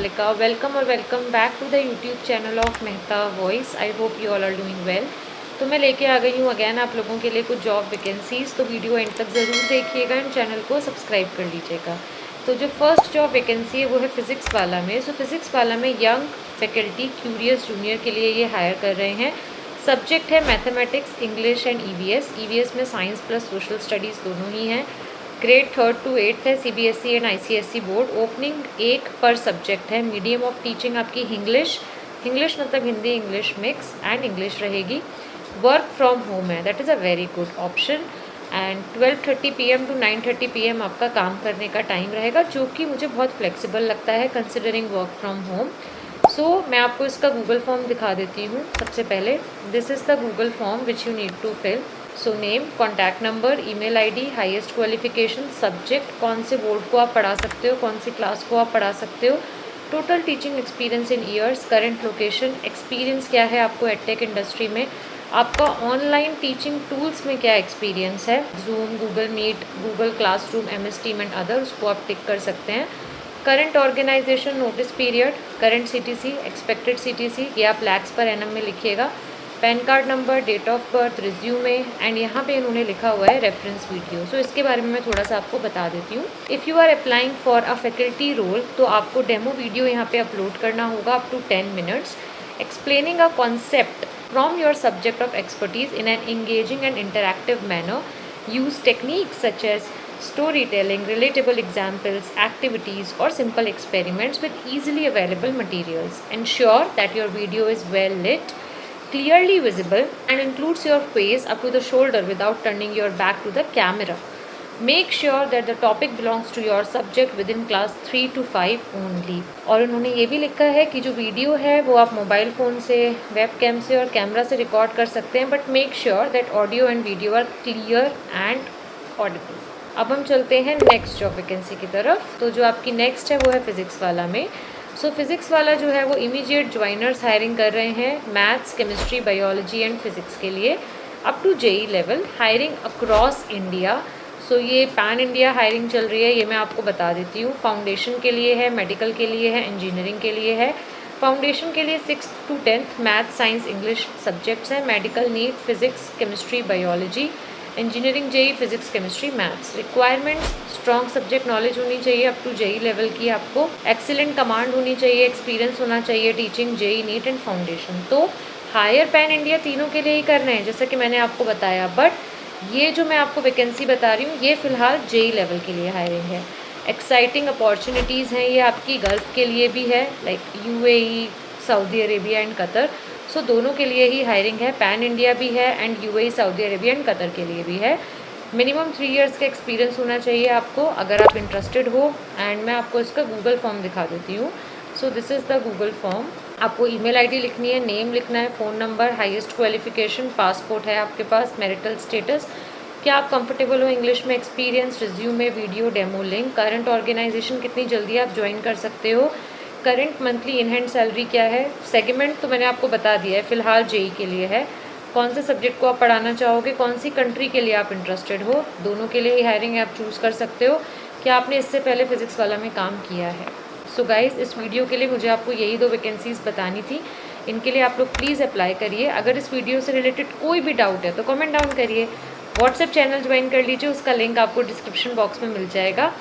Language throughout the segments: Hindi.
Niharika. Welcome or welcome back to the YouTube channel of Mehta Voice. I hope you all are doing well. तो मैं लेके आ गई हूँ अगेन आप लोगों के लिए कुछ जॉब वैकेंसीज़, तो वीडियो एंड तक ज़रूर देखिएगा एंड चैनल को सब्सक्राइब कर लीजिएगा। तो जो फर्स्ट जॉब वैकेंसी है वो है फ़िज़िक्स वाला में। सो फिज़िक्स वाला में यंग फैकल्टी क्यूरियस जूनियर के लिए ये हायर कर रहे हैं। सब्जेक्ट है mathematics, English and EVS. EVS में साइंस प्लस सोशल स्टडीज़ दोनों ही हैं। ग्रेड 3rd to 8th है, CBSE and ICSE board. Opening एक पर सब्जेक्ट है। मीडियम ऑफ टीचिंग आपकी इंग्लिश मतलब Hindi English mix and English रहेगी। वर्क फ्रॉम होम है, that is a very good option. And 12:30 PM to 9:30 PM आपका काम करने का टाइम रहेगा, जो कि मुझे बहुत फ्लेक्सिबल लगता है कंसिडरिंग वर्क फ्रॉम होम। सो मैं आपको इसका गूगल फॉर्म दिखा देती हूँ। सबसे पहले this is the Google form which you need to fill. So name, contact number, email ID, highest qualification, subject, कौन से बोर्ड को आप पढ़ा सकते हो, कौन सी क्लास को आप पढ़ा सकते हो, total teaching experience in years, current location, experience क्या है आपको एडटेक इंडस्ट्री में, आपका ऑनलाइन टीचिंग टूल्स में क्या एक्सपीरियंस है, Zoom, Google Meet, Google Classroom, MS team and other, उसको आप टिक कर सकते हैं। Current organisation, notice period, current CTC, expected CTC, ये आप लैक्स पर एनम में लिखिएगा। PAN card number, date of birth, resume and यहाँ पे इन्होंने लिखा हुआ है रेफरेंस वीडियो। सो इसके बारे में मैं थोड़ा सा आपको बता देती हूँ। If you are applying for a faculty role तो आपको डेमो वीडियो यहाँ पे अपलोड करना होगा up to 10 minutes explaining a concept from your subject of expertise in an engaging and interactive manner. Use techniques such as storytelling, relatable examples, activities, or simple experiments with easily available materials. Ensure that your video is well lit, clearly visible, and includes your face up to the shoulder without turning your back to the camera. Make sure that the topic belongs to your subject within class 3 to 5 only. और उन्होंने ये भी लिखा है कि जो वीडियो है वो आप मोबाइल फ़ोन से, वेब कैम से और कैमरा से रिकॉर्ड कर सकते हैं, but make sure that audio and video are clear and audible. अब हम चलते हैं नेक्स्ट जॉब वैकेंसी की तरफ। तो जो आपकी नेक्स्ट है वो है फिज़िक्स वाला में। सो फिज़िक्स वाला जो है वो इमीडिएट ज्वाइनर्स हायरिंग कर रहे हैं maths, chemistry, biology and physics के लिए up to JEE level, hiring across India. So ये पैन इंडिया हायरिंग चल रही है, ये मैं आपको बता देती हूँ। फाउंडेशन के लिए है, मेडिकल के लिए है, इंजीनियरिंग के लिए है। फाउंडेशन के लिए 6th to 10th math, science, English subjects हैं। Medical NEET physics, chemistry, biology. Engineering JEE physics, chemistry, maths. Requirements, strong subject knowledge होनी चाहिए अप टू JEE लेवल की आपको। एक्सीलेंट कमांड होनी चाहिए, एक्सपीरियंस होना चाहिए teaching, JEE neat and foundation. तो हायर पैन इंडिया तीनों के लिए ही करने हैं जैसा कि मैंने आपको बताया, बट ये जो मैं आपको वैकेंसी बता रही हूँ ये फ़िलहाल JEE लेवल के लिए हायरिंग है। एक्साइटिंग अपॉर्चुनिटीज़ हैं ये आपकी, गल्फ़ के लिए भी है, like UAE, Saudi Arabia and Qatar. So दोनों के लिए ही हायरिंग है, पैन इंडिया भी है and UAE, Saudi Arabia and Qatar के लिए भी है। मिनिमम 3 इयर्स का एक्सपीरियंस होना चाहिए आपको अगर आप इंटरेस्टेड हो। एंड मैं आपको इसका गूगल फॉर्म दिखा देती हूँ। So this is the Google form. आपको ईमेल आईडी लिखनी है, नेम लिखना है, phone number, highest qualification, passport है आपके पास, मैरिटल स्टेटस, क्या आप कंफर्टेबल हो इंग्लिश में, experience, resume, video, demo link, current organisation कितनी जल्दी आप ज्वाइन कर सकते हो, current monthly in hand salary क्या है, सेगमेंट तो मैंने आपको बता दिया है फ़िलहाल JEE के लिए है, कौन से सब्जेक्ट को आप पढ़ाना चाहोगे, कौन सी कंट्री के लिए आप इंटरेस्टेड हो, दोनों के लिए ही हायरिंग आप चूज़ कर सकते हो, क्या आपने इससे पहले फ़िज़िक्स वाला में काम किया है। सो गाइज़ इस वीडियो के लिए मुझे आपको यही 2 वैकेंसीज़ बतानी थी, इनके लिए आप लोग प्लीज़ अप्लाई करिए। अगर इस वीडियो से रिलेटेड कोई भी डाउट है तो कमेंट डाउन करिए। व्हाट्सएप चैनल ज्वाइन कर लीजिए, उसका लिंक आपको डिस्क्रिप्शन बॉक्स में मिल जाएगा,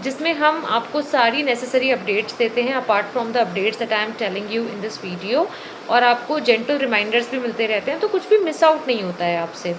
जिसमें हम आपको सारी नेसेसरी अपडेट्स देते हैं apart from the updates that I am telling you in this video, और आपको जेंटल रिमाइंडर्स भी मिलते रहते हैं, तो कुछ भी मिस आउट नहीं होता है आपसे।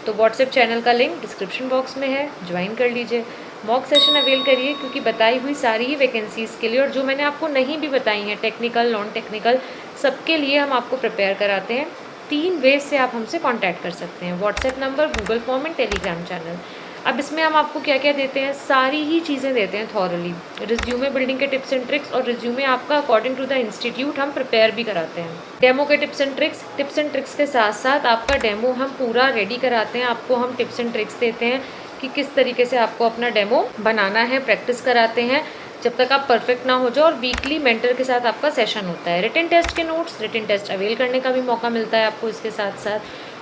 तो व्हाट्सएप चैनल का लिंक डिस्क्रिप्शन बॉक्स में है, ज्वाइन कर लीजिए। मॉक सेशन अवेल करिए, क्योंकि बताई हुई सारी ही वैकेंसीज़ के लिए और जो मैंने आपको नहीं भी बताई हैं टेक्निकल, नॉन टेक्निकल, सबके लिए हम आपको प्रिपेयर कराते हैं। 3 वेज से आप हमसे कांटेक्ट कर सकते हैं, WhatsApp number, Google form and Telegram channel. अब इसमें हम आपको क्या क्या देते हैं, सारी ही चीज़ें देते हैं थॉरली। रिज्यूमे बिल्डिंग के टिप्स एंड ट्रिक्स, और रिज्यूमे आपका अकॉर्डिंग टू द इंस्टीट्यूट हम प्रिपेयर भी कराते हैं। डेमो के टिप्स एंड ट्रिक्स के साथ साथ आपका डेमो हम पूरा रेडी कराते हैं, आपको हम टिप्स एंड ट्रिक्स देते हैं कि किस तरीके से आपको अपना डेमो बनाना है, प्रैक्टिस कराते हैं जब तक आप परफेक्ट ना हो जाओ, और वीकली मेंटर के साथ आपका सेशन होता है। रिटन टेस्ट के नोट्स, रिटन टेस्ट अवेल करने का भी मौका मिलता है आपको इसके साथ साथ,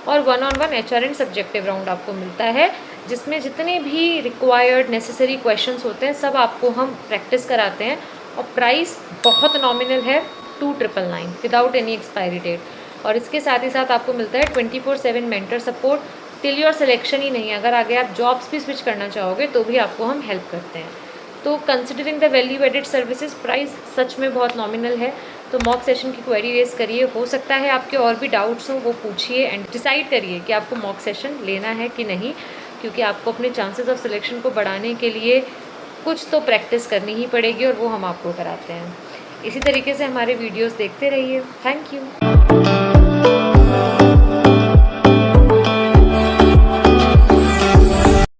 और 1-on-1 HR and subjective round आपको मिलता है, जिसमें जितने भी रिक्वायर्ड नेसेसरी क्वेश्चंस होते हैं सब आपको हम प्रैक्टिस कराते हैं और प्राइस बहुत नॉमिनल है 2,999 विदाउट एनी एक्सपायरी डेट। और इसके साथ ही साथ आपको मिलता है 24/7 mentor support till your selection ही नहीं, अगर आगे आप जॉब्स भी स्विच करना चाहोगे तो भी आपको हम हेल्प करते हैं। तो considering the value added services price सच में बहुत नॉमिनल है। तो मॉक सेशन की क्वेरी रेज करिए, हो सकता है आपके और भी डाउट्स हो वो पूछिए एंड डिसाइड करिए कि आपको मॉक सेशन लेना है कि नहीं, क्योंकि आपको अपने चांसेस ऑफ सिलेक्शन को बढ़ाने के लिए कुछ तो प्रैक्टिस करनी ही पड़ेगी और वो हम आपको कराते हैं। इसी तरीके से हमारे वीडियोस देखते रहिए। Thank you.